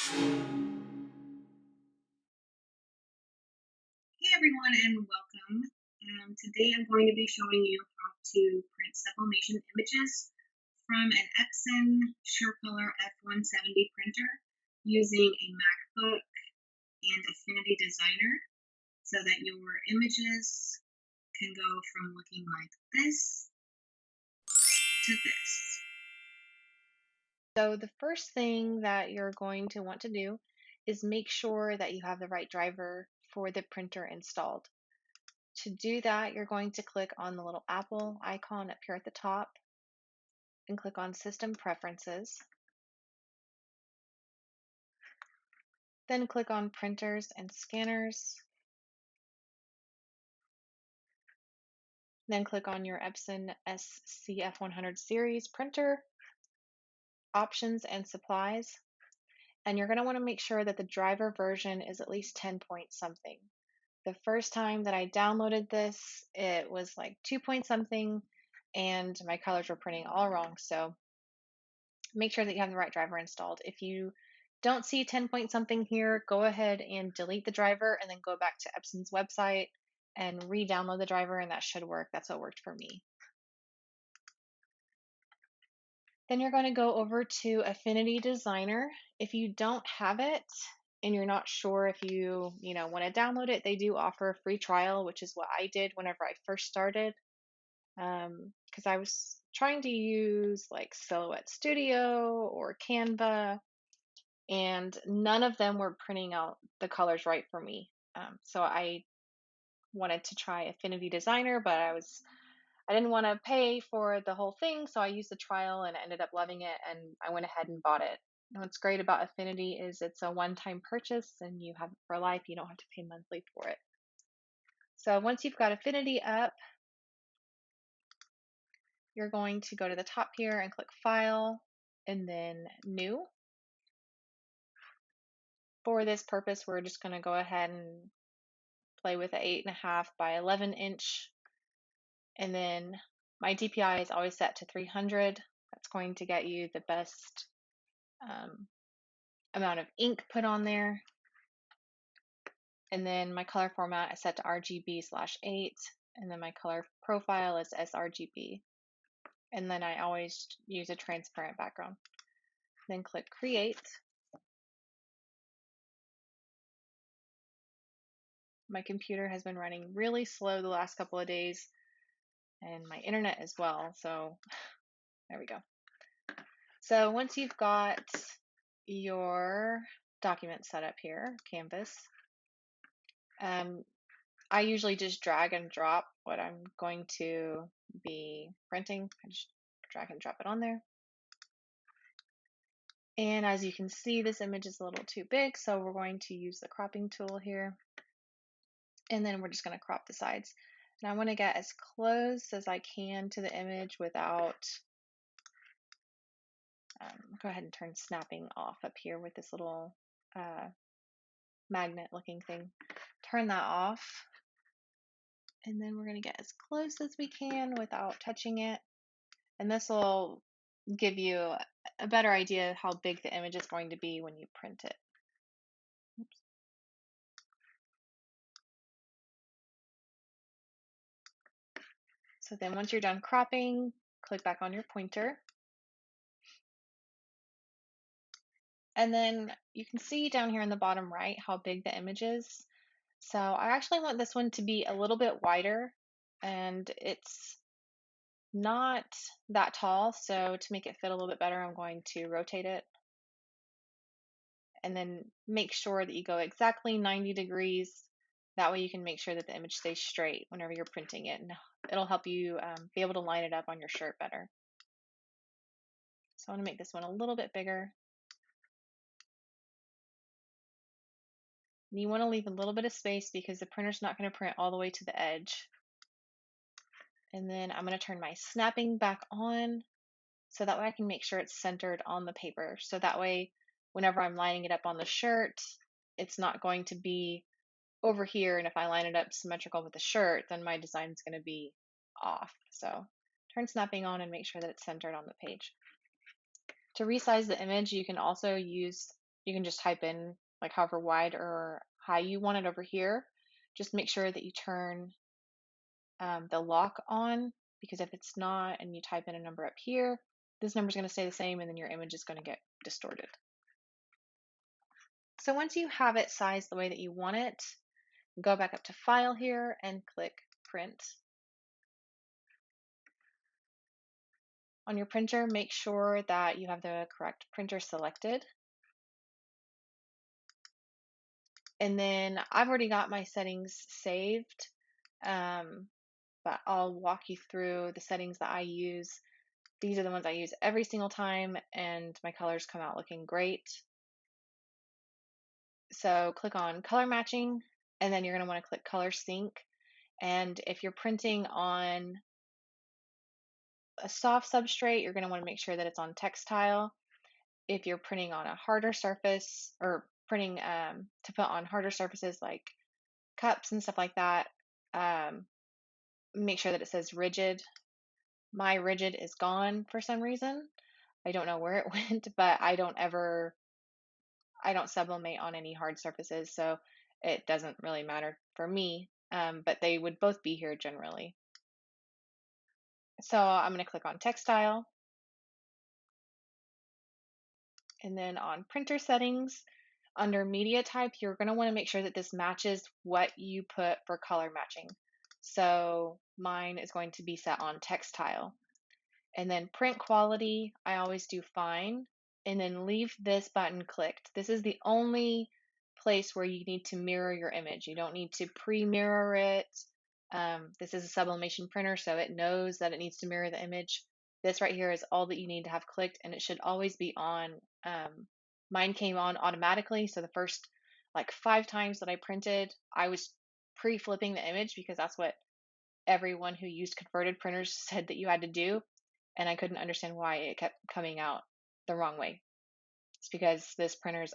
Hey everyone and welcome. Today I'm going to be showing you how to print sublimation images from an Epson SureColor F170 printer using a MacBook and Affinity Designer so that your images can go from looking like this to this. So the first thing that you're going to want to do is make sure that you have the right driver for the printer installed. To do that, you're going to click on the little Apple icon up here at the top and click on System Preferences. Then click on Printers and Scanners. Then click on your Epson SCF100 series printer, Options and Supplies. And you're going to want to make sure that the driver version is at least 10 point something. The first time that I downloaded this, it was like 2 point something, and my colors were printing all wrong. So make sure that you have the right driver installed. If you don't see 10 point something here, go ahead and delete the driver and then go back to Epson's website and re-download the driver, and that should work. That's what worked for me. Then you're going to go over to Affinity Designer. If you don't have it and you're not sure if you want to download it, they do offer a free trial, which is what I did whenever I first started. Because I was trying to use like Silhouette Studio or Canva, and none of them were printing out the colors right for me. So I wanted to try Affinity Designer, but I didn't want to pay for the whole thing, so I used the trial and I ended up loving it, and I went ahead and bought it. And what's great about Affinity is it's a one-time purchase and you have it for life. You don't have to pay monthly for it. So once you've got Affinity up, you're going to go to the top here and click File and then New. For this purpose, we're just going to go ahead and play with an 8.5 by 11 inch. And then my DPI is always set to 300. That's going to get you the best amount of ink put on there. And then my color format is set to RGB/8. And then my color profile is sRGB. And then I always use a transparent background. Then click Create. My computer has been running really slow the last couple of days, and my internet as well. So there we go. So once you've got your document set up here, Canvas, I usually just drag and drop what I'm going to be printing. I just drag and drop it on there. And as you can see, this image is a little too big, so we're going to use the cropping tool here. And then we're just going to crop the sides. And I want to get as close as I can to the image without, go ahead and turn snapping off up here with this little magnet looking thing. Turn that off. And then we're going to get as close as we can without touching it. And this will give you a better idea of how big the image is going to be when you print it. Oops. So then once you're done cropping, click back on your pointer. And then you can see down here in the bottom right how big the image is. So I actually want this one to be a little bit wider, and it's not that tall. So to make it fit a little bit better, I'm going to rotate it. And then make sure that you go exactly 90 degrees. That way you can make sure that the image stays straight whenever you're printing it. And it'll help you be able to line it up on your shirt better. So I want to make this one a little bit bigger. And you want to leave a little bit of space because the printer's not going to print all the way to the edge. And then I'm going to turn my snapping back on so that way I can make sure it's centered on the paper. So that way, whenever I'm lining it up on the shirt, it's not going to be over here. And if I line it up symmetrical with the shirt, then my design is going to be off. So turn snapping on and make sure that it's centered on the page. To resize the image, you can also use You can just type in like however wide or high you want it over here. Just make sure that you turn the lock on, because if it's not and you type in a number up here, this number is going to stay the same and then your image is going to get distorted. So once you have it sized the way that you want it, go back up to File here and click Print. On your printer, make sure that you have the correct printer selected. And then I've already got my settings saved, but I'll walk you through the settings that I use. These are the ones I use every single time, and my colors come out looking great. So click on color matching, and then you're going to want to click color sync. And if you're printing on a soft substrate, you're going to want to make sure that it's on textile. If you're printing on a harder surface, or printing to put on harder surfaces like cups and stuff like that, make sure that it says rigid. My rigid is gone for some reason. I don't know where it went, but I don't sublimate on any hard surfaces, so it doesn't really matter for me. But they would both be here generally. So I'm going to click on textile, and then on printer settings, under media type, you're going to want to make sure that this matches what you put for color matching. So mine is going to be set on textile. And then print quality, I always do fine, and then leave this button clicked. This is the only place where you need to mirror your image. You don't need to pre-mirror it. This is a sublimation printer, so it knows that it needs to mirror the image. This right here is all that you need to have clicked, and it should always be on. Mine came on automatically, so the first like 5 times that I printed, I was pre-flipping the image because that's what everyone who used converted printers said that you had to do, and I couldn't understand why it kept coming out the wrong way. It's because this printer is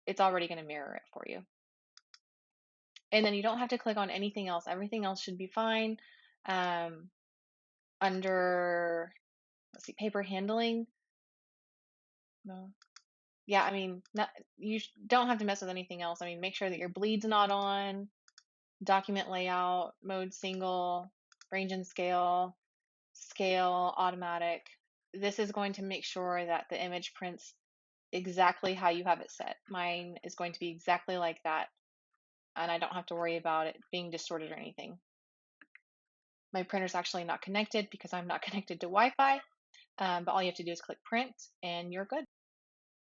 it's already going to mirror it for you. And then you don't have to click on anything else. Everything else should be fine. Under, let's see, paper handling. No. Yeah, I mean, you don't have to mess with anything else. I mean, make sure that your bleed's not on, document layout, mode single, range and scale, scale, automatic. This is going to make sure that the image prints exactly how you have it set. Mine is going to be exactly like that, and I don't have to worry about it being distorted or anything. My printer's actually not connected because I'm not connected to Wi-Fi, but all you have to do is click print and you're good.